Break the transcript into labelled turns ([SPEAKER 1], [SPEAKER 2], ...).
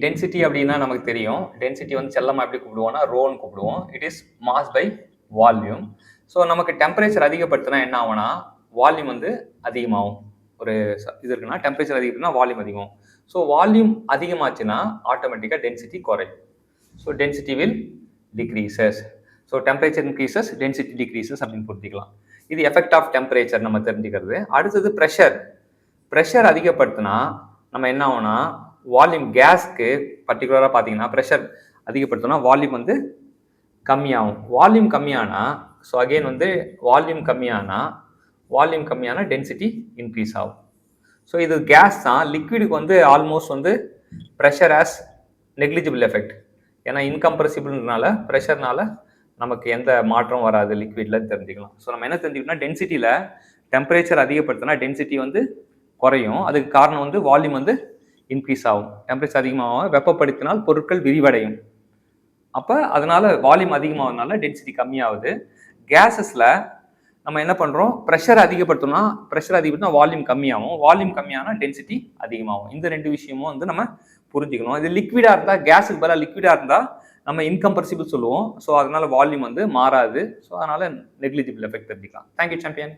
[SPEAKER 1] Density அப்படின்னா நமக்கு தெரியும். டென்சிட்டி வந்து செல்லமா எப்படி கூப்பிடுவோம்னா, ரோன்னு கூப்பிடுவோம். It is mass by volume. So நமக்கு டெம்பரேச்சர் அதிகப்படுத்தினா என்ன ஆகும்னா, வால்யூம் வந்து அதிகமாகும். ஒரு இது இருக்குன்னா, டெம்பரேச்சர் அதிகம்னா வால்யூம் அதிகமாகும். ஸோ வால்யூம் அதிகமாச்சுன்னா ஆட்டோமேட்டிக்காக டென்சிட்டி குறையும். So density will decreases. So temperature increases, density decreases அப்படின்னு புரிஞ்சுக்கலாம். இது எஃபெக்ட் ஆஃப் டெம்பரேச்சர் நம்ம தெரிஞ்சுக்கிறது. அடுத்தது ப்ரெஷர். ப்ரெஷர் அதிகப்படுத்தினா நம்ம என்ன ஆகும்னா, வால்யூம் கேஸ்க்கு பர்டிகுலராக பார்த்தீங்கன்னா ப்ரெஷர் அதிகப்படுத்தினா வால்யூம் வந்து கம்மியாகும். வால்யூம் கம்மியானா, ஸோ அகெயின் வந்து வால்யூம் கம்மியானா டென்சிட்டி இன்க்ரீஸ் ஆகும். ஸோ இது கேஸ் தான். லிக்விடுக்கு வந்து ஆல்மோஸ்ட் வந்து ப்ரெஷர் ஆஸ் நெக்லிஜிபிள் எஃபெக்ட். ஏன்னா இன்கம்ப்ரெசிபிள்னால ப்ரெஷர்னால நமக்கு எந்த மாற்றம் வராது லிக்விட்ல தெரிஞ்சுக்கலாம். ஸோ நம்ம என்ன தெரிஞ்சுக்கணும்னா, டென்சிட்டியில் டெம்பரேச்சர் அதிகப்படுத்தினா டென்சிட்டி வந்து குறையும். அதுக்கு காரணம் வந்து வால்யூம் வந்து இன்க்ரீஸ் ஆகும். டெம்பரேச்சர் அதிகமாகும், வெப்பப்படுத்தினால் பொருட்கள் விரிவடையும். அப்போ அதனால வால்யூம் அதிகமாகறதுனால டென்சிட்டி கம்மியாகுது. கேஸஸில் நம்ம என்ன பண்ணுறோம், ப்ரெஷர் அதிகப்படுத்தினா வால்யூம் கம்மியாகும். வால்யூம் கம்மியானா டென்சிட்டி அதிகமாகும். இந்த ரெண்டு விஷயமும் வந்து நம்ம புரிஞ்சுக்கணும். இது லிக்விடாக இருந்தால், கேஸுக்கு பதிலாக லிக்விடாக இருந்தால் நம்ம இன்கம்ப்ரெசிபிள் சொல்லுவோம். ஸோ அதனால வால்யூம் வந்து மாறாது. ஸோ அதனால நெக்லிஜிபிள் எஃபெக்ட் தெரிஞ்சுக்கலாம். Thank you champion.